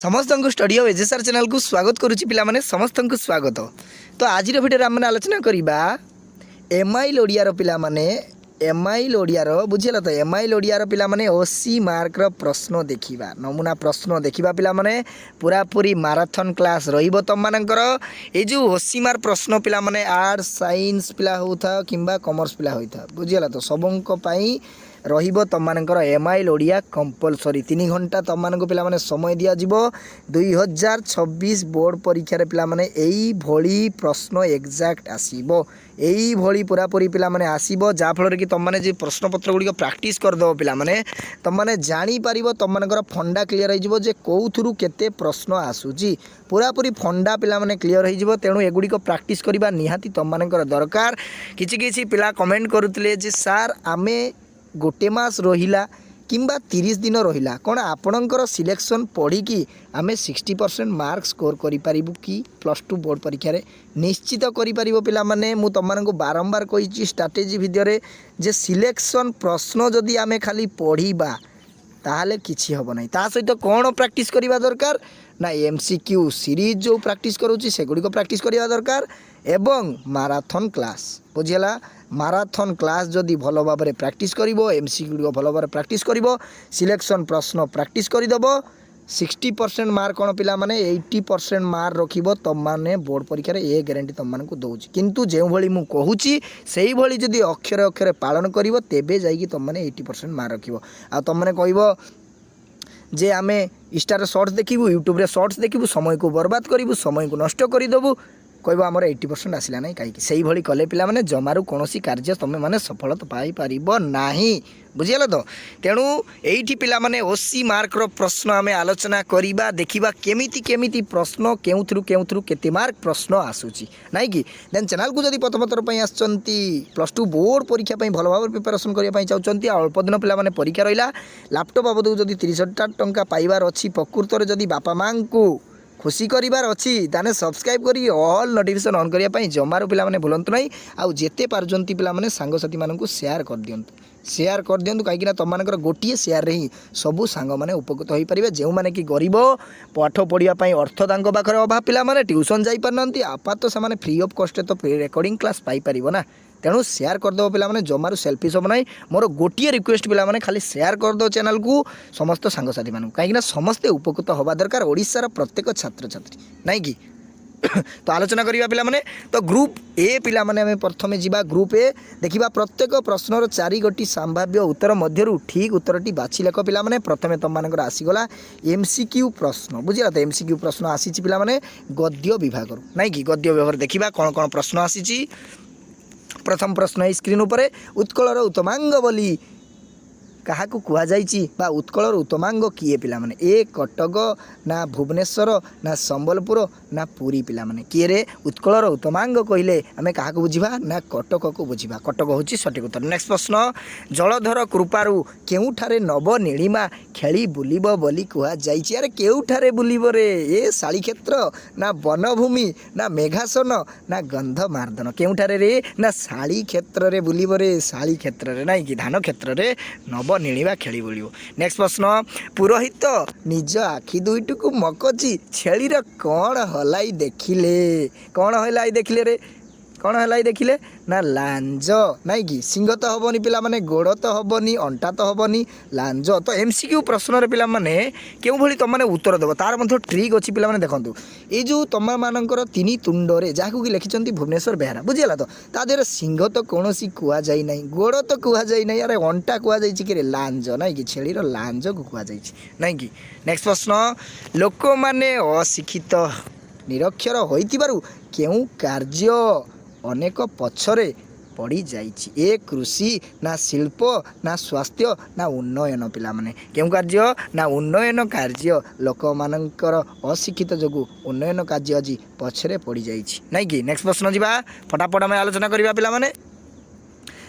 समस्त को studio एजेसार channel को स्वागत करुच्ची पे समस्त को स्वागत। तो आज भिडियो आम आलोचना करवा एमआईएल ओडियार पिलामाने एमआईएल ओडियार बुझेल तो एमआईएल ओडियार पिलामाने 80 मार्क प्रश्न देखा नमूना प्रश्न देखा पिलामाने पूरा पूरी माराथन क्लास रहिबो तुम मानकर ये जो 80 मार्क प्रश्न पिलामाने आर्ट्स साइंस पिला होता किंबा कॉमर्स पिला होता बुझेल तो सबको पाई रहिबो तुम मानकर एमआईएल ओडिया कंपलसरी 3 घंटा तुम मानक पिलामाने समय दिया जिवो 2026 बोर्ड परीक्षा पिलामाने एई भली प्रश्न एक्जाक्ट आसीबो एई भली पूरा पूरी पिलामाने आसीबो जा फल कि तुम माने जे प्रश्न पत्र गुडी प्रैक्टिस कर दो पिलामाने तुम माने जानी परिबो तुम मानकर फंडा क्लियर हो जिवो जे कोउथुरु केते प्रश्न आसुची पूरा पूरी फंडा पिलामाने क्लियर हो जिवो तेणु एगुडी को प्रैक्टिस करबा निहाती तुम मानकर दरकार। किछि किछि पिला कमेंट करुतले जे सर आमे गोटे मास रहिला किंबा 30 दिन रहिला कौन आपणकर सिलेक्शन पढ़ी कि आमे 60% मार्क स्कोर करि परिबु कि +2 बोर्ड परीक्षा रे निश्चित करि परिबो पिला माने मु तमनको बारंबार कहिछि स्ट्रैटेजी वीडियो रे जे सिलेक्शन प्रश्न जदि आमे खाली पढ़ीबा ताहले किछि हबो नै ता सहित कोन प्रैक्टिस करिवा दरकार ना एमसीक्यू सीरीज जो प्रैक्टिस करूची से गुडी को प्रैक्टिस करिवा दरकार एवं माराथन क्लास बुझिला माराथन क्लास जदि भल भाव में प्रैक्टिस करिवो एमसीक्यू भल भाव प्रैक्टिस करिवो सिलेक्शन प्रश्न प्रैक्टिस करदेव 60% मार्क कौन पिला माने 80% मार्क रखिबो तुम माने बोर्ड परीक्षा रे ए ग्यारंटी तुम मानकु दउची किंतु जेउ भली मु कहूची सेही भली जदि अक्षर अक्षर पालन करिवो तेबे जाई कि तुम माने 80% मार्क रखिबो आ तुम माने कहइबो जे आमे इंस्टा रे शॉर्ट्स देखिबू यूट्यूब रे शॉर्ट्स देखिबू समय को बर्बाद करिबू समय को नष्ट करिदेबू कहब आमर 80% आसला ना कहीं से भली कले पिला माने जमारू कौन कार्य तुम मैंने सफल तो पाई पारिबो नाही बुझीगल तो तेणु एठी पिला माने 80 मार्क प्रश्न आम आलोचना करवा देखा केमिति केमिति प्रश्न केउथुरु केते मार्क प्रश्न आसूची नाई कि देन चैनल को जदि प्रथम थर पर आसचंती +2 बोर्ड परीक्षा भल भाव प्रिपेरेसन करने चाहते अल्प दिन पिला माने परीक्षा रहा लैपटॉप बाबद जदि 30,000 टंका पाइबार अच्छी प्रकृत में जदि बापा माँ को खुशी करिबार अच्छी ताने सब्सक्राइब करी ऑल नोटिफिकेशन ऑन करिया पई जमारू पिला माने भूलंतु नहीं आउ जेते पारजंती पिला माने सांग साथी मानकु शेयर कर दियंतु कहीं तुम मानकर गोटे शेयर रे ही सबू सांग माने उपकृत हो पारे जो मैंने कि गरीब पाठ पढ़िया अर्थ तांको पाखरे अभाव पिला माने ट्यूशन जाई पारनंती आपात तो से फ्री ऑफ कॉस्ट तो रिकॉर्डिंग क्लास पाई परिबो ना तेणु शेयर करदेव पे मैंने जमारू सेल्फिश हम ना मोर गोटे रिक्वेस्ट पे मैंने खाली शेयर करदो चैनल को समस्त सांगसाथी मानू कहीं समस्ते उपकृत हवा दरकार ओडिशार प्रत्येक छात्र छात्री नाई कि तो आलोचना करवा पिला माने तो ग्रुप ए पिला माने हमें प्रथम जीवा ग्रुप ए देखिबा प्रत्येक प्रश्नर 4 गोटी संभाव्य उत्तर मध्यरु ठीक उत्तरटी बाछि लेख पिला माने प्रथमे तुम मानकर आसीगला एमसीक्यू प्रश्न बुझिला तो एमसीक्यू प्रश्न आसीची पिला माने गद्य विभाग नाई कि गद्य विभाग देखिबा कोन कोन प्रश्न आसीची। प्रथम प्रश्न है स्क्रीन उपरे उत्कलर उत्तमांग बोली क्या कहुआ उत्कलर उत्तमांग किए पिला माने ए कटक ना भुवनेश्वर ना संबलपुर ना पुरी पिला माने किए रे उत्कलर उत्तमांग कहले आमे क्या बुझा ना कटक को बुझा कटक हूँ सठिक उत्तर। नेक्स्ट प्रश्न जलधर कृपारू केउठारे नव नीलिमा खेली बुलिब बोली कहुआ अरे केउठारे बुलिब रे ए शाली क्षेत्र ना वनभूमि ना मेघासन ना गंधमार्दन केउठारे रे ना शाली क्षेत्र रे बुलिब रे शाली क्षेत्र रे नाई कि धान क्षेत्र रे नव नीलिमा खेली बुलिब। नेक्स्ट प्रश्न पुरोहित निज आखि दुईट को मकची छेलीर कौन हलाई देखिले रे कौन हलाई देखिले ना लांज नाई कि सिंह तो हेनी पिला माने गोड़ तो हेनी अंटा तो हेनी लांज तो एमसीक्यू प्रश्न पिला माने केउ भली तुम माने उत्तर देव तार मध्य ट्रिक अच्छी पिला माने देखंतु ए जो तुम मानकर 3 तुंडरे जहाँ कि लिखिं भुवनेश्वर बेहरा बुझीगला तो ता देहरे सिंह तो कौन कह जाई नहीं गोड़ तो कह जाई नहीं अरे अंटा कह जाई कि लांज नाई कि छेलीर लांज को कह जाई नाई कि। नेक्स्ट प्रश्न लोक माने अशिक्षित निरक्षर होइतिबारु केउ कार्य अनेक पछरे पड़ी जाइछि ए कृषि ना शिल्प ना स्वास्थ्य ना उन्नयन पिला माने केउ कार्य ना उन्नयन कार्य लोक मानकर अशिक्षित जोगु उन्नयन कार्य आज पछरे पड़ी जाइछि नाई कि। नेक्स्ट प्रश्न जीवा फटाफट में आलोचना करबा पिला माने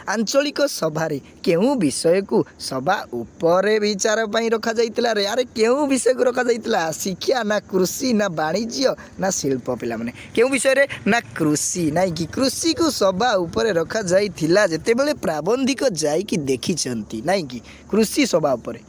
आंचलिक सभारे केउ विषय को सभा उपरे विचार पई रखा जाइतला रे अरे केउ विषय को रखा जाइतला शिक्षा ना कृषि ना वाणिज्य ना शिल्प पिला माने केउ विषय रे ना कृषि नाई कि कृषि को सभा उपरे रखा जाइतिला जेते बेले प्राबंधिक जाई कि देखिचंती नाई कि कृषि सभा उपरे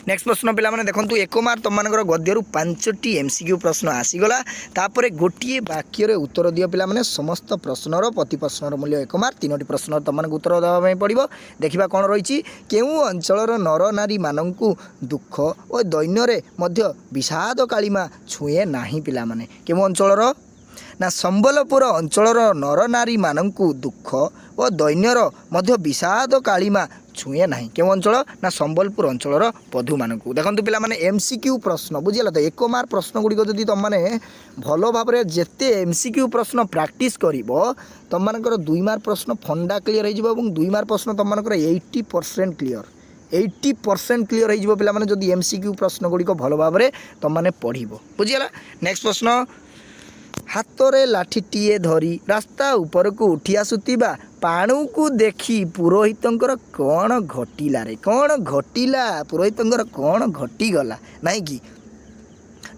नेक्स्ट प्रश्न पे देखो एक मार्क तुम गद्यर 5टी एमसीक्यू प्रश्न आसीगला तापर गोटे वाक्य उत्तर दियो पे समस्त प्रश्नर प्रति प्रश्नर मूल्य 1 मार्क 3टी प्रश्न तुमको उत्तर देवाई पड़ो देखा कौन रही केउं अंचलर नर नारी मानू दुख और दैन्य विषाद कालीमा छुए नहीं पिलामाने केउं अंचलर ना संबलपुर अंचलर नर नारी मानू दुख और दैन्यर विषाद कालीमा छुए नहीं केउं अंचल ना संबलपुर अंचलर पधु मानू देखो पे एमसीक्यू प्रश्न बुझीगला तो 1 मार्क प्रश्न गुड़िक जदि तुम मैंने भल भाव में जिते एमसीक्यू प्रश्न प्रैक्टिस कर तुम मानकर 2 मार्क प्रश्न फंडा क्लीयर हो 2 मार्क प्रश्न तुम मानकर 80% क्लीयर 80% क्लीयर हो पे जदि एमसीक्यू प्रश्न गुड़िक भल भाव में तुम मैंने पढ़ बुझीगला नेक्स्ट प्रश्न हाथरे लाठीटीए धरी रास्ता ऊपर को उठी आसुतिबा पाणु को देखी पुरोहितंकर कौन घटिला रे कौन घटिला पुरोहितंकर कौन घटीगला नहीं कि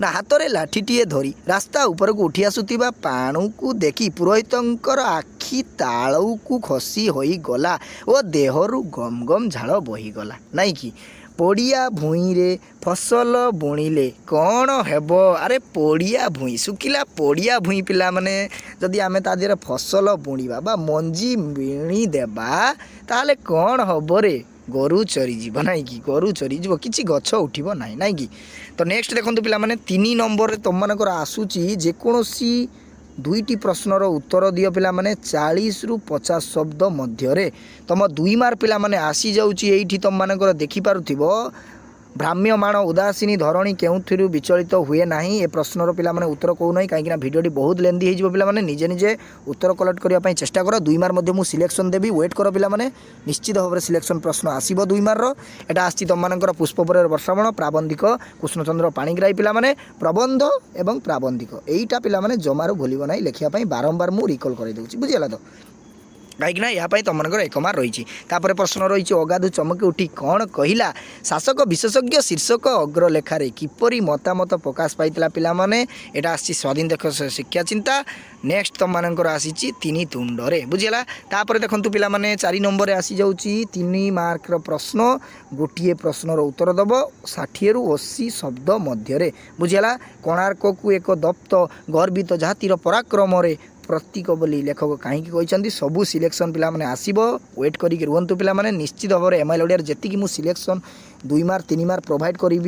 ना हाथरे लाठीटीए धरी रास्ता ऊपर को उठी आसुतिबा पाणु को देखी पुरोहितंकर आखि ताळू को खसी होई गला ओ देहरु गम गम झाड़ बहीगला नहीं कि पड़िया भूई रे फसल बुणिले कौन हेब अरे पड़िया भूई सुखिला पड़िया भूई पिला माने जदि आमे ता देहरे फसल बुणिबा बा मंजी बुणी देबा ताले कौन हब रे गरु चरीजीव नाई कि गरु चरीजीव किसी गछ उठिब नाई नाई कि तो नेक्स्ट देखंतु पिला माने 3 नंबर रे तुम मानकर आसुची जेकोसी 2टी प्रश्नर उत्तर दियो पिला माने 40 रु 50 शब्द मध्य तुम 2 मार्क पिला माने आसी जाउची एठी तुम मानकर देखि पारुथिबो भ्राम्यमाण उदासीनी धरणी केउथिरु विचलित हुए नहीं ए प्रश्नर पिला माने उत्तर कहू नहीं कहीं भिडियोटी बहुत लेंदी हो जिवो पिला माने निजे निजे उत्तर कलेक्ट करबा पई चेष्टा कर 2 मार्क मध्ये मु सिलेक्शन देबी वेट कर पिला माने निश्चित भाव में सिलेक्शन प्रश्न आसीबो 2 मार्क रो एटा आसी तुम मानकर पुष्पपर वर्षावण प्राबंधिक कृष्णचंद्र पाणिग्राही पिला माने प्रबंध एवं प्राबंधिक एईटा पिला माने जमारू भूलिबो नहीं लेखिया पई बारंबार मु रिकॉल कर देउची बुझियला तो कहीं यहाँ तुम मनकर 1 मार्क रही तापर प्रश्न रही अगाधु चमकी उठी कौन कहला शासक विशेषज्ञ शीर्षक अग्रलेखार किपरि मतामत प्रकाश पाइला पिला माने एटा आसी स्वाधीन देश शिक्षा चिंता नेक्स्ट तुम मानकर आसी 3 तुंडरे बुझीगला तापर देखंतु पिला माने 4 नंबर आसी जाउची 3 मार्क प्रश्न गोटे प्रश्नर उत्तर दब 60 रु 80 शब्द मध्य बुझीगला कोणार्क को एक दप्त गर्वित जातिर पराक्रम प्रतीक बोली लेखक कहीं कहते सबू सिलेक्शन पिला माने आसीबो वेट करिक रुहंतु पिला माने निश्चित भाव में एमआईएल ओडिया जेतिकी मु सिलेक्शन 2 मार्क 3 मार्क प्रोवाइड करी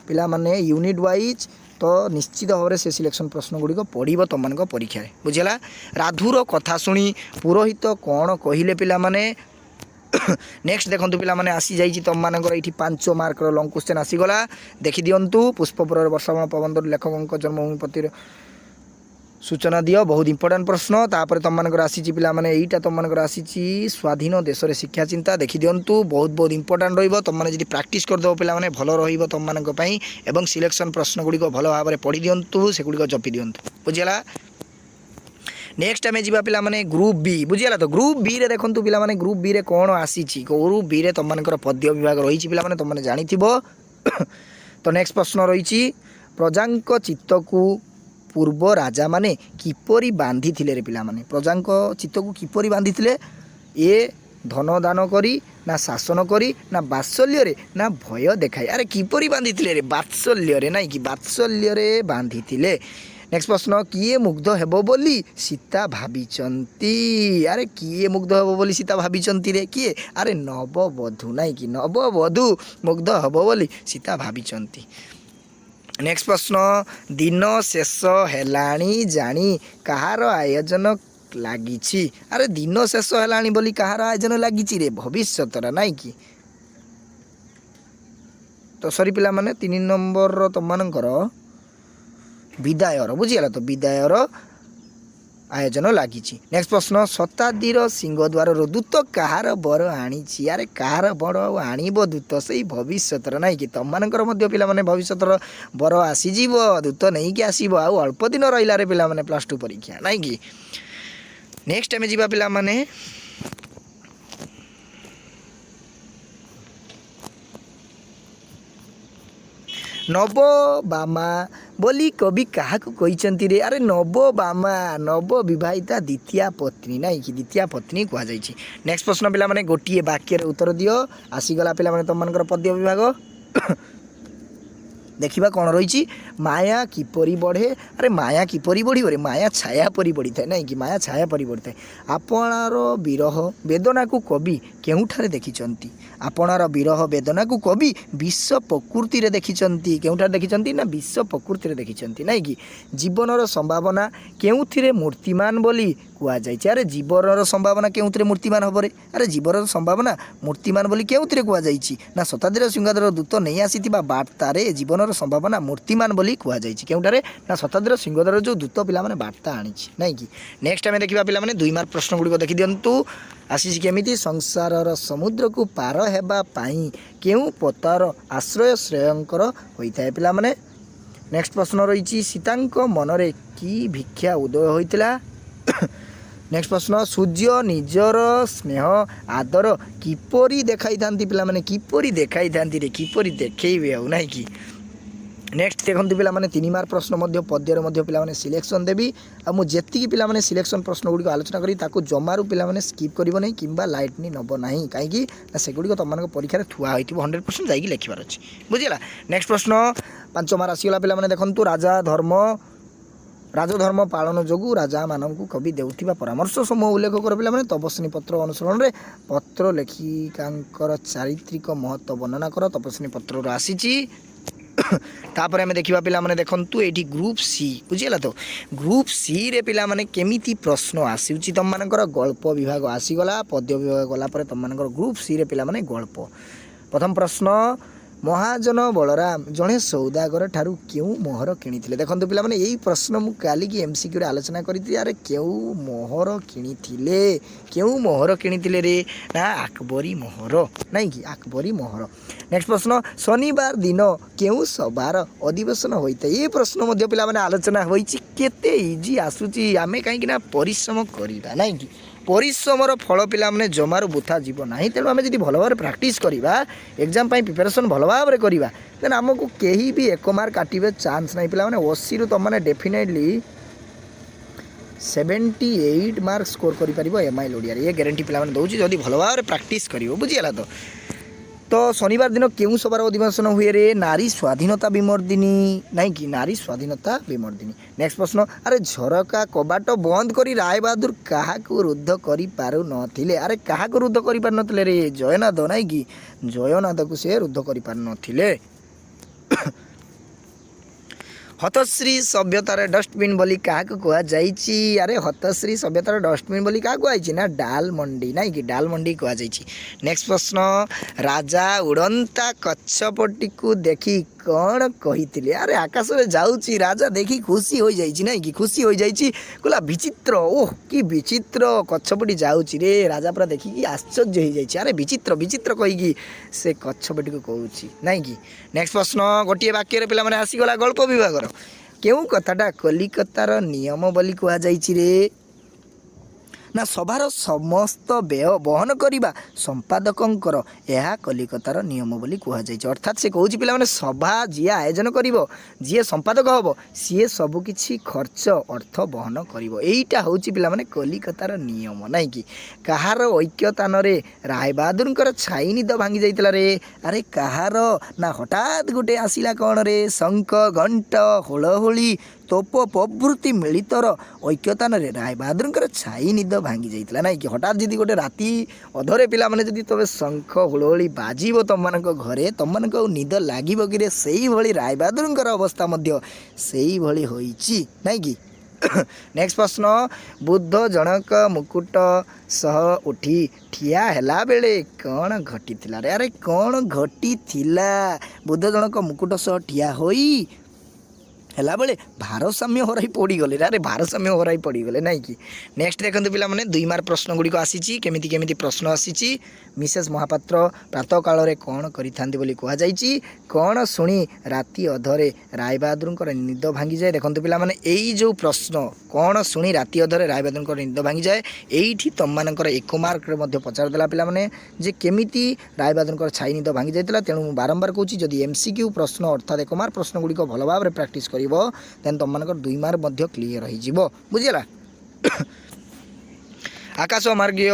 पिला माने यूनिट वाइज तो निश्चित भाव में से सिलेक्शन प्रश्न गुड़िक पढ़ो तुम मान परीक्षा बुझेगा राधुर कथा शुणी पुरोहित कौन कहले पिला माने नेक्स्ट देखो पिला माने आसी जाइए तुम मानकर ये 5 मार्क लंग क्वेश्चन आसीगला देखी दिंतु पुष्पपर वर्षावण प्रबंध लेखक जन्मभूमि प्रति सूचना दियो बहुत इंपोर्टेंट प्रश्न तापर तुम मानकर आसी पिला माने एईटा तुम मानकर आसी स्वाधीन देश शिक्षा चिंता देखी दिंतु बहुत बहुत इंपोर्टेंट रहिबो तुम माने जदि प्रैक्टिस कर दो पिला माने भलो रहिबो तुम मानक पई एवं सिलेक्शन प्रश्न गुडी को भलो भाव में पढ़ी दिंतु से गुडी को जपी दिंतु बुझियला नेक्स्ट आम जी पिला माने ग्रुप बी बुझीगला तो ग्रुप बी रे देखंतु पिला माने ग्रुप बी रे कौन आसी ग्रुप बी रे तुम मानकर पद्य विभाग रही पिला माने तुम माने जानिथिबो तो नेक्स्ट प्रश्न रही प्रजांक चित्त को पूर्व राजा माने किपरि बांधी थिले रे पिला माने प्रजांक चित्त को किपरि बांधी थिले ए धन दान करी ना शासन करी ना बात्सल्य रे ना भय देखाई अरे किपरि बांधी थिले रे बात्सल्य रे नाई कि बात्सल्य रे बांधी थिले नेक्स्ट प्रश्न किए मुग्ध हेबो बोली सीता भाबिचंती अरे किए मुग्ध हेबो बोली सीता भाबिचंती रे किए अरे नववधू नाई कि नववधू मुग्ध हेबो बोली सीता भाबिचंती नेक्स्ट प्रश्न दिन शेष हेलाणी जानी कहार आयोजन लागिछि अरे दिन शेष हेलाणी बोली कहार आयोजन लागिछि रे भविष्यतर नाई कि तो सरी पिला माने 3 नंबर तुम मानकर विदायर बुझीगला तो विदायर आयोजन लागिछि नेक्स्ट प्रश्न शताब्दीर सिंहद्वार दूत कहार बर आनी अरे कहार बर आणब दूत से भविष्यतर नाई कि तुम मानकर मध्य पिला माने भविष्यतर बर आसीजीव दूत नहीं कि आसीब आ अल्प दिन रहिला रे पिला माने +2 परीक्षा नाई कि नेक्स्ट आम जीवा पिला माने नवबामा बोली कवि क्या कहते रे अरे नवबामा नव विवाहिता द्वितीय पत्नी नाई कि द्वितीय पत्नी कहुई नेक्स्ट प्रश्न पिला माने गोटे वाक्य उत्तर दियो आसीगला पिला माने तुम मानकर पद्य विभाग देखा कौन रही माया किपरि बढ़े अरे माया किपरि बढ़ माया छाया परी बढ़ी था ना कि माया छाया परी बढ़ी था आपणार विरह वेदना को कवि केउठारे देखिचंती आपणार विरह वेदना को कवि विश्व प्रकृति रे देखिचंती केउठारे देखिचंती ना विश्व प्रकृति रे देखिचंती ना कि जीवनर संभावना केउथिरे मूर्तिमान बोली कुआ जाइछि अरे जीवनर संभावना केउथिरे मूर्तिमान हबरे अरे जीवनर संभावना मूर्तिमान बोली केउथिरे कुआ जाइछि ना शताब्दीर सिंहाद्वार दूत नहीं आसीथिबा बार्तारे जीवनर संभावना मूर्तिमान बोली कुआ जाइछि केउठारे ना शताब्दीर सिंहाद्वार जो दूत पिला माने बार्ता आनिछि नै कि नेक्स्ट आमे देखिबा पिला माने 2 मार्क प्रश्न गुडी को देखि दियंतु आसीछि केमिति संसारर समुद्र को पार हेबा पाई केउ पतार आश्रय श्रेयंकर होइथाय पिला माने नेक्स्ट प्रश्न रही सीतांक मनरे की भिक्षा उदय होइतिला नेक्स्ट प्रश्न सूर्य निजर स्नेह आदर किपरि देखाई थांती पिला माने किपरि देखाई थांती रे किपरि देखैबे आ नै कि नेक्स्ट देखते पिला माने 3 मार्क प्रश्न मध्य पद्यर मध्य पिला माने सिलेक्शन देबी आ मु जेतिकी पिला माने सिलेक्शन प्रश्न गुडी को आलोचना करी ताको जमारू पिला माने स्किप करिवो नै किंबा लाइट नि नबो नाही काहे कि से गुडी को तमन को परीक्षा रे थुआ होइतिबो 100% जाईकी लिखिबार अछि बुझिला नेक्स्ट प्रश्न 5 मार्क आसीगला पिला माने देखंतु राजधर्म पालन जोगु राजा मानक कवि देउथिबा परामर्श समूह उल्लेख कर पिला माने तपस्वी पत्र अनुसरण रे पत्र लेखिकांकर चारित्रिक महत्व वर्णना कर तपस्वी पत्र रो आसीची तापर आम देखा पिला माने देखंतु एठी ग्रुप सी बुझीला तो ग्रुप सी रे पिला माने केमिति प्रश्न आसी तुम मानकर गल्प विभाग आसीगला पद्य विभाग गला पर तुम मानकर ग्रुप सी रे पिला माने गल्प प्रथम प्रश्न महाजन बलराम जड़े सौदागर ठारू क्यों मोहर किणी देखो पिला माने यही प्रश्न मु काली की एमसीक्यू रे आलोचना करी अरे क्यों मोहर किणी क्यों मोहर किणी रे ना अकबरी मोहर नहीं कि अकबरी मोहर नेक्स्ट प्रश्न शनिवार दिन क्यों सभार अधिवेशन होता है ये प्रश्न मध्य पिला माने आलोचना होईची केते इजी आसुची आमे कहीं ना परिश्रम करिबा नहीं कि परिश्रमर फल पिला माने जमार बुथा जीव ना तेणु आम जी भल भाव प्राक्ट करवा एग्जाम प्रिपेरेसन भल भाव करवा देन आमको कहीं भी 1 मार्क काटे चांस ना पिला माने 80 रु तुम मैंने डेफिनेटली 78 मार्क स्कोर कर एमआई ओडिया ये ग्यारंटी पिला माने दउची जदी भल भाव प्राक्ट कर बुझीगला तो शनिवार दिन क्यों सभार अधिवेशन हुए रे नारी स्वाधीनता विमर्दिनी नहीं कि नारी स्वाधीनता विमर्दिनी नेक्स्ट प्रश्न अरे झरका कबाट बंद करी राय बहादुर क्या रुद्ध कर पारु नथिले अरे क्या रुद्ध कर पार नथिले रे जयनाद नहीं कि जयनाद को से रुद्ध कर पार नथिले हतश्री सभ्यतार डस्टबिन बोली क्या कह जाइए अरे हतश्री सभ्यतार डस्टबिन बोली क्या कहुई ना डाल मंडी नहीं कि डाल मंडी कह जाइए नेक्स्ट प्रश्न राजा उड़ंता कच्छपटी को देखी कौन कही अरे आकाश में जाऊँगी राजा देखी खुशी हो जाइए नहीं कि खुशी हो जाइए कहला विचित्र ओह कि विचित्र कच्छपटी जाऊँगी रे राजा पूरा देखिकी आश्चर्य हो जाइए अरे विचित्र विचित्र कहीकि से कच्छपटी को कहूँ नहीं कि नेक्स्ट प्रश्न गोटे वाक्य पिला माने आसीगला गल्प विभाग क्यों कथाटा कलिकतार नियम बोली कह जाइए रे ना सभार समस्त व्यय बहन करवा संपादकंकर यह कलिकतार नियम बोली कह जाइए अर्थात से कहूँ पिला माने सभा जी आयोजन कर जी संपादक हम सी सबकि खर्च अर्थ बहन करीटा हूँ पिला माने कलिकतार नियम नहीं कि कहार ऐक्यतान राय बहादुर छाई निद भांगी जाइला रे अरे कहार ना हठात गोटे आसला कौन रे शंख घंट होलहोली तोप प्रभृति मिलितर ऐक्यतान राय बहादुर छाई निद भांगी जाइला ना कि हठात जी गोटे राति अधरे पिला माने जदि तबे शंख हुलहुली बाजिबो तुम मान घरे तुम मान निद लागिबो कि रे सेही भली राय बहादुर अवस्था मध्य सेही भली होईची नहीं कि नेक्स्ट प्रश्न बुद्ध जनक मुकुट सह उठी ठिया हेला बेले कौन घटी थिला रे अरे कौन घटी थिला बुद्ध जनक मुकुट सह ठिया होई हेला बेले भारसाम्य हराई पड़गले अरे भारसाम्य हराई पड़गले ना कि नेक्स्ट देखते पिला माने 2 मार्क प्रश्न गुड़ी आसी केमिति केमिति प्रश्न आसी मिसेस महापात्र प्रातः काल रे कौन करि थांती बोली कह जाइए कौन शुणी राति अधरे राय बहादुर निद भांगी जाए देखते पिला माने एई जो प्रश्न कौन शुणी राति अधरे राय बहादुर निद भांगी जाए एठी तुम मानकर 1 मार्क पचार देला पिला माने जे केमिति राय बहादुर छाई निद भांगी जाइतिला तेणु बारंबार कहूँ जदि एमसीक्यू प्रश्न अर्थात 1 मार्क प्रश्न गुड़ी भल भाव प्राक्ट कर देन तुम मानकर 2 मार्क क्लियर हो बुझीला आकाश मार्गीय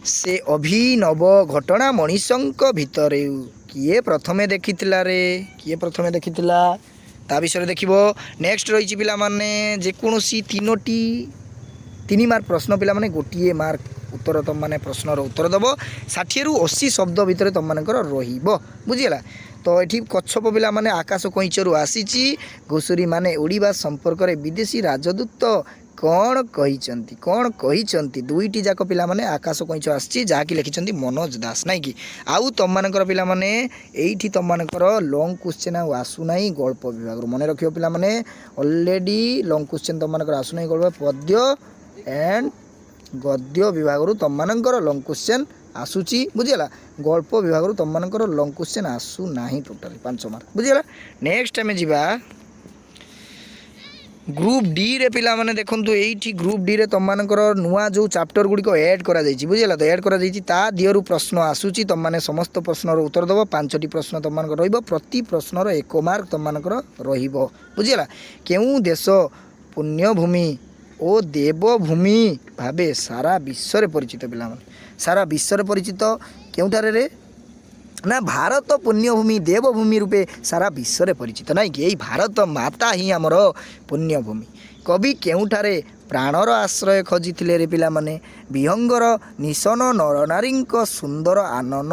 से अभिनव घटना मनीषंक भितर किए प्रथमे देखिथिला रे किए प्रथमे देखिथिला ता विषय देखिब। नेक्स्ट रही पिला माने जेकोसी तीन मार्क प्रश्न पिला माने गोटे मार्क उत्तर तुम मैंने प्रश्नर उत्तर दब 60 ରୁ 80 शब्द भितर तुम मानकर बुझीगला। तो ये कच्छप पिला माने आकाश कईचरू आसी घुषुरी माने उड़ीबा संपर्क में विदेशी राजदूत कौन कही दुईटी जाक पिला माने आकाश कईच आसी जहाँकि लिखिं मनोज दास नाई कि आउ तुम मानकर पिला माने एठी तुम मानकर लंग क्वेश्चन आसुना गल्प विभाग मन रखियो पिला माने ऑलरेडी लंग क्वेश्चन तुम मानकर आसुना गल्प पद्य एंड गद्य विभाग तुम मानकर लंग क्वेश्चन आसूची बुझीगला। गल्प विभाग तुम मानकर लंग क्वेश्चन आसुना टोटाली 5 मार्क बुझीगला। नेक्स्ट आम जा ग्रुप डी रे पिला माने देखंतु एठी ग्रुप डी रे तुम मानकर नुआ जो चैप्टर गुडी को ऐड करा जाईची बुझीगला। तो ऐड करा जाईची ता दियरु प्रश्न आसूची तुम माने समस्त प्रश्नर उत्तर दबो 5टी प्रश्न तुम मानकर रहिबो प्रति प्रश्नर 1 मार्क तुम मानकर रहिबो बुझीगला। केउ देश पुण्यभूमि ओ देवभूमि भावे सारा विश्व रे परिचित पिला माने सारा विश्व रे परिचित केउठारे रे ना भारत पुण्यभूमि देवभूमि रूपे सारा विश्व रे परिचित नाई कि यही भारत माता ही आमर पुण्यभूमि। कवि केउठारे प्राणर आश्रय खोजिथिले रे पिला माने विहंगर निशन नरनारीଙ୍କ सुंदर आनन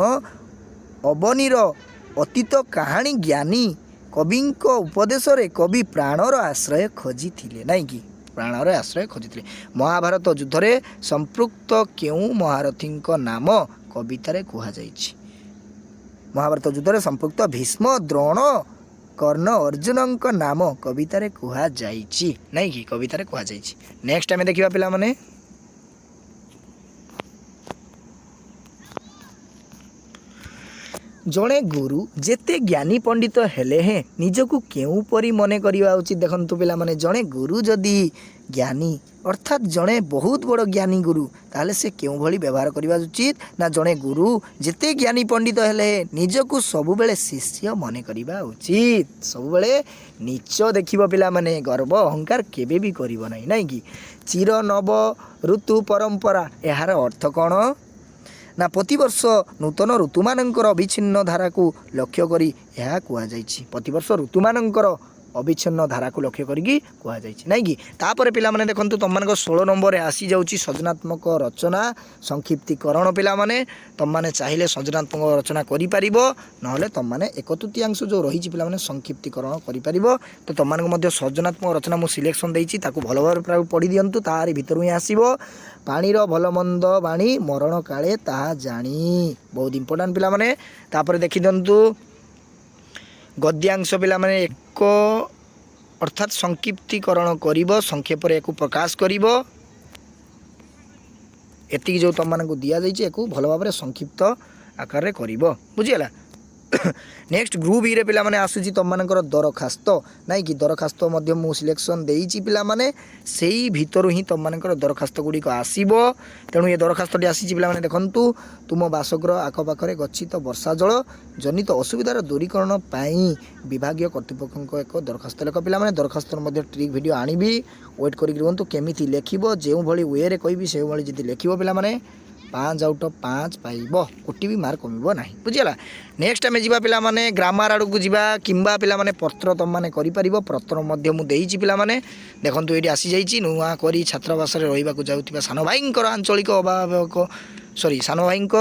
अवनीर अतीत कहानी ज्ञानी कविଙ୍କ उपदेश रे कवि प्राणर आश्रय खोजिथिले नाई कि प्राणर आश्रय खोजिथिले। महाभारत युद्ध रे संपृक्त केउ महारथीଙ୍କ नाम कवितारे कुहा जाईछि। महाभारत युद्ध रे संपृक्त भीष्म द्रोण कर्ण अर्जुन नाम कवितारे कुहा जाईछि नहीं कि कवितारे कुहा जाईछि। नेक्स्ट आमे देखिबा पिला माने जड़े गुरु जेते ज्ञानी पंडित हेले हैं निजकू केउ परी मने करिवा उचित। देखंतु पिला माने जड़े गुरु जदि ज्ञानी अर्थात जड़े बहुत बड़ ज्ञानी गुरु ताले से केउ भली व्यवहार करिवा उचित ना जड़े गुरु जेते ज्ञानी पंडित हेले निजकू सबु बेले शिष्य मने करिवा उचित। सबु बेले नीच देखिबो पिला माने गर्व अहंकार केबे भी करिवो नाही नाही कि चिर नव ऋतु परंपरा एहार अर्थ कौन ना प्रतिवर्ष नूतन ऋतुमानंकर अविच्छिन्न धारा को लक्ष्य करी यह कुआ जाइछि। प्रतिवर्ष ऋतुमानंकर अविच्छिन्न धारा को लक्ष्य करी कुआ जाइछि नहीं कि तापर पिला माने देखंतु तुम मानक 16 नंबर आसी जाउछि सृजनात्मक रचना संक्षिप्तीकरण। पिला माने तुम माने चाहिए सृजनात्मक रचना करि परिबो नहले तुम माने 1/3 जो रही पिला माने संक्षिप्तीकरण करि परिबो। तो तुम मानक मध्य सृजनात्मक रचना मु सिलेक्शन देइछि ताकू भल भाबरे पढ़ी दियंतु तारि भितरु ही आसीबो पाणीर भल मंद बाणी मरण काले ताहा जानी बहुत इंपोर्टेंट पिला माने। तापर देखि दियंतु गद्यांश पिला माने एक अर्थात संक्षिप्तीकरण करिबो संक्षेप रे एको प्रकाश करिबो एतिक जो तुम मानक दिया जाइछि एको भल भाबरे संक्षिप्त आकार रे करिबो बुझियला। नेक्स्ट ग्रुप ई रे पिला माने आसुची तुम मानकर दरखास्त नाई कि दरखास्त मध्य मु सिलेक्शन देइछि पिला माने सेही भितरु ही तुम मानकर दरखास्त गुडी को आसीबो। तेणु ये दरखास्त टी आसीछि पिला माने देखंतु तुम बासगृह आखपाखरे गच्छित वर्षा जल जनित असुविधार दूरीकरण पाई विभागीय कर्तृपक्षक एक दरखास्त लेख। पिला माने दरखास्त मध्य ट्रिक वीडियो आनिबी वेट करिक रुहंतु केमिति लेखिबो जेउ भली वे रे कहबी सेउ भली जदि लेखिबो पिला माने 5 आउट ऑफ 5 पाइब कोटी भी मार्क कमिबो नाही बुझियला। नेक्स्ट आमे जिबा पिला माने ग्रामर आडू को जिबा किंबा पिला माने पत्र तुम माने करि परिबो पत्र मध्य मु देइछि पिला माने देखंतु एडी आसी जाइछि नुआ करी छात्रावास रे रहिबा को जाउतिबा सान भाईंकर आंचलिक अभिभावक सान भाईंक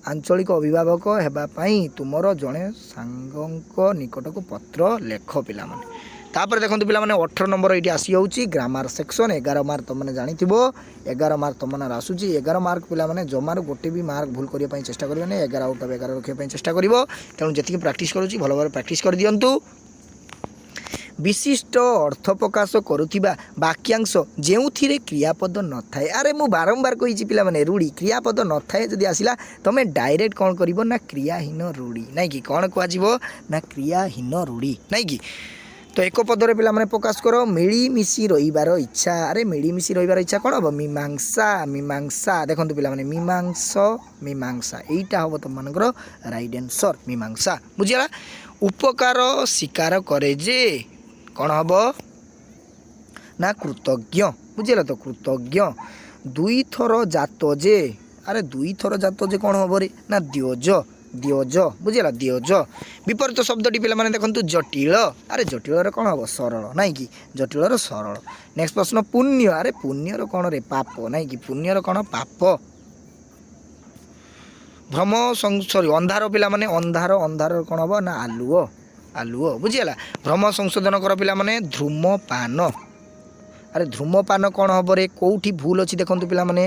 आंचलिक अभिभावक हेबा पई तुमरो जणे सांगंक निकट को पत्र लेख पिला माने। तापर देखो पिला माने 18 नंबर ये आसी जाऊँगी ग्रामर सेक्शन 11 मार्क तुम मैंने जानी 11 मार्क तुम मैंने आसूँ 11 मार्क पिला माने जमार गोटे भी मार्क भूल करने चेष्टा करें 11 आउट ऑफ 11 रखापी चेष्टा कर तेणु जी प्राक्ट करुँच भल भाव प्राक्ट कर दिंतु। विशिष्ट अर्थ प्रकाश करुवा वाक्यांश जो क्रियापद न थाए अरे मु बारंबार कही पिला माने रूढ़ी क्रियापद न थाए जदि आसिला तुम डायरेक्ट कौन कर ना क्रियाहीन रूढ़ी नाई कि कौन कह ना क्रियाहीन रूढ़ी नाई कि। तो एक पदरे पिला माने प्रकाश करो मिलीमिशी रहिबार इच्छा अरे मिलीमिशी रहिबार इच्छा कौन हम मीमांसा मीमांसा देखो पिला माने मीमांसा यहीटा हम तुम मानकर राइट आंसर मीमांसा बुझीगला। उपकार स्वीकार करे जे कौन हम ना कृतज्ञ बुझीगला। तो कृतज्ञ दुई थर जात जे अरे दुई थर जात जे कौन हम रे ना द्योज ଦିଓଜ ବୁଝିଗଲା ଦିଓଜ। ବିପରୀତ ଶବ୍ଦଟି ପିଲାମାନେ ଦେଖନ୍ତୁ ଜଟିଳ। ଆରେ ଜଟିଳର କ'ଣ ହେବ ସରଳ ନାଇଁ କି ଜଟିଳର ସରଳ। ନେକ୍ସଟ ପ୍ରଶ୍ନ ପୁଣ୍ୟ। ଆରେ ପୁଣ୍ୟର କ'ଣ ରେ ପାପ ନାଇଁ କି ପୁଣ୍ୟର କ'ଣ ପାପ। ଭ୍ରମ ସରି ଅନ୍ଧାର ପିଲାମାନେ ଅନ୍ଧାର ଅନ୍ଧାରର କ'ଣ ହେବ ନା ଆଲୁଅ ଆଲୁଅ ବୁଝିଗଲା। ଭ୍ରମ ସଂଶୋଧନ କର ପିଲାମାନେ ଧୂମପାନ। ଆରେ ଧୂମପାନ କ'ଣ ହେବ ରେ କେଉଁଠି ଭୁଲ ଅଛି ଦେଖନ୍ତୁ ପିଲାମାନେ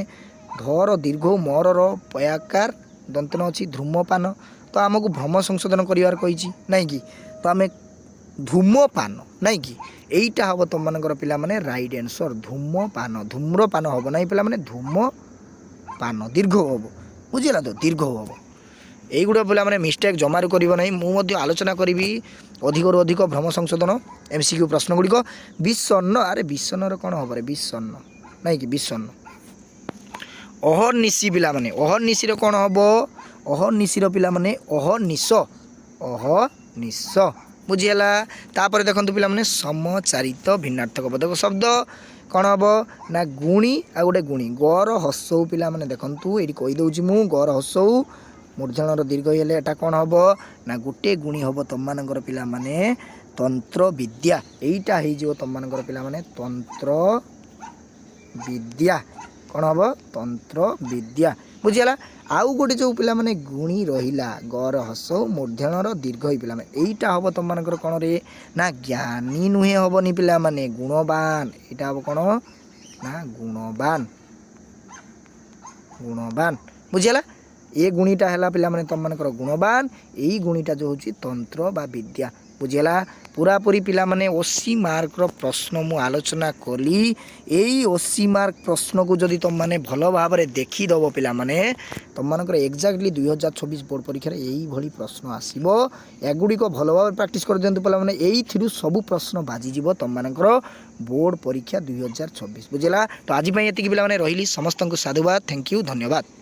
ଧର ଦୀର୍ଘ ମରର ପୟାକାର ଦନ୍ତନ ଅଛି ଧୂମପାନ ତ ଆମକୁ ଭ୍ରମ ସଂଶୋଧନ କରିବାର କହିଛି ନାଇଁ କି ତ ଆମେ ଧୂମପାନ ନାଇଁ କି এইটা ହେବ ତୁମମାନଙ୍କର ପିଲାମାନେ ରାଇଟ୍ ଆନ୍ସର୍ ଧୂମପାନ ଧୂମ୍ରପାନ ହେବ ନାହିଁ ପିଲାମାନେ ଧୂମପାନ ଦୀର୍ଘ ହେବ ବୁଝିଲା ତ ଦୀର୍ଘ ହେବ। এইগুলো ପିଲାମାନେ ମିଷ୍ଟେକ୍ ଜମାରୁ କରିବ ନାହିଁ। ମୁଁ ମଧ୍ୟ ଆଲୋଚନା କରିବି ଅଧିକରୁ ଅଧିକ ଭ୍ରମ ସଂଶୋଧନ MCQ ପ୍ରଶ୍ନ ଗୁଡ଼ିକ। ବିଷଣ୍ଣ ଆରେ ବିଷଣ୍ଣର କ'ଣ ହେବ ରେ ବିଷଣ୍ଣ ନାଇଁ କି ବିଷଣ୍ଣ। ଅହର୍ନିଶି ପିଲାମାନେ ଅହର୍ନିଶିର କ'ଣ ହେବ ଅହର୍ନିଶିର ପିଲାମାନେ ଅହର୍ନିଶ ଅହର୍ନିଶ ବୁଝିହେଲା। ତାପରେ ଦେଖନ୍ତୁ ପିଲାମାନେ ସମଚାରିତ ଭିନ୍ନାର୍ଥକ ବୋଧକ ଶବ୍ଦ କ'ଣ ହେବ ନା ଗୁଣି ଆଉ ଗୋଟେ ଗୁଣି ଗର ହସଉ ପିଲାମାନେ ଦେଖନ୍ତୁ ଏଇଠି କହିଦେଉଛି ମୁଁ ଗର ହସଉ ମୂର୍ଧଣ୍ୟର ଦୀର୍ଘ ହେଲେ ଏଟା କ'ଣ ହେବ ନା ଗୋଟେ ଗୁଣି ହେବ ତୁମମାନଙ୍କର ପିଲାମାନେ ତନ୍ତ୍ର ବିଦ୍ୟା। ଏଇଟା ହେଇଯିବ ତୁମମାନଙ୍କର ପିଲାମାନେ ତନ୍ତ୍ର ବିଦ୍ୟା କ'ଣ ହେବ ତନ୍ତ୍ର ବିଦ୍ୟା ବୁଝିଗଲା। ଆଉ ଗୋଟେ ଯେଉଁ ପିଲାମାନେ ଗୁଣି ରହିଲା ଗର ହସଉ ମୂର୍ଧଣ୍ୟର ଦୀର୍ଘ ହେଇ ପିଲାମାନେ ଏଇଟା ହେବ ତୁମମାନଙ୍କର କ'ଣ ରେ ନା ଜ୍ଞାନୀ ନୁହେଁ ହେବନି ପିଲାମାନେ ଗୁଣବାନ। ଏଇଟା ହେବ କ'ଣ ନା ଗୁଣବାନ ଗୁଣବାନ ବୁଝିଗଲା। ଏ ଗୁଣିଟା ହେଲା ପିଲାମାନେ ତୁମମାନଙ୍କର ଗୁଣବାନ ଏଇ ଗୁଣିଟା ଯେଉଁ ହେଉଛି ତନ୍ତ୍ର ବା ବିଦ୍ୟା ବୁଝିଗଲା। ପୁରାପୁରି ପିଲାମାନେ 80 ମାର୍କର ପ୍ରଶ୍ନ ମୁଁ ଆଲୋଚନା କଲି। ଏଇ 80 ମାର୍କ ପ୍ରଶ୍ନକୁ ଯଦି ତୁମମାନେ ଭଲ ଭାବରେ ଦେଖିଦେବ ପିଲାମାନେ ତୁମମାନଙ୍କର ଏକ୍ଜାକ୍ଟଲି 2024 ବୋର୍ଡ଼ ପରୀକ୍ଷାରେ ଏଇଭଳି ପ୍ରଶ୍ନ ଆସିବ। ଏଗୁଡ଼ିକ ଭଲ ଭାବରେ ପ୍ରାକ୍ଟିସ୍ କରିଦିଅନ୍ତୁ ପିଲାମାନେ ଏଇଥିରୁ ସବୁ ପ୍ରଶ୍ନ ବାଜିଯିବ ତୁମମାନଙ୍କର ବୋର୍ଡ଼ ପରୀକ୍ଷା 2024 ବୁଝିଲା। ତ ଆଜି ପାଇଁ ଏତିକି ପିଲାମାନେ ରହିଲି ସମସ୍ତଙ୍କୁ ସାଧୁବାଦ ଥ୍ୟାଙ୍କ ୟୁ ଧନ୍ୟବାଦ।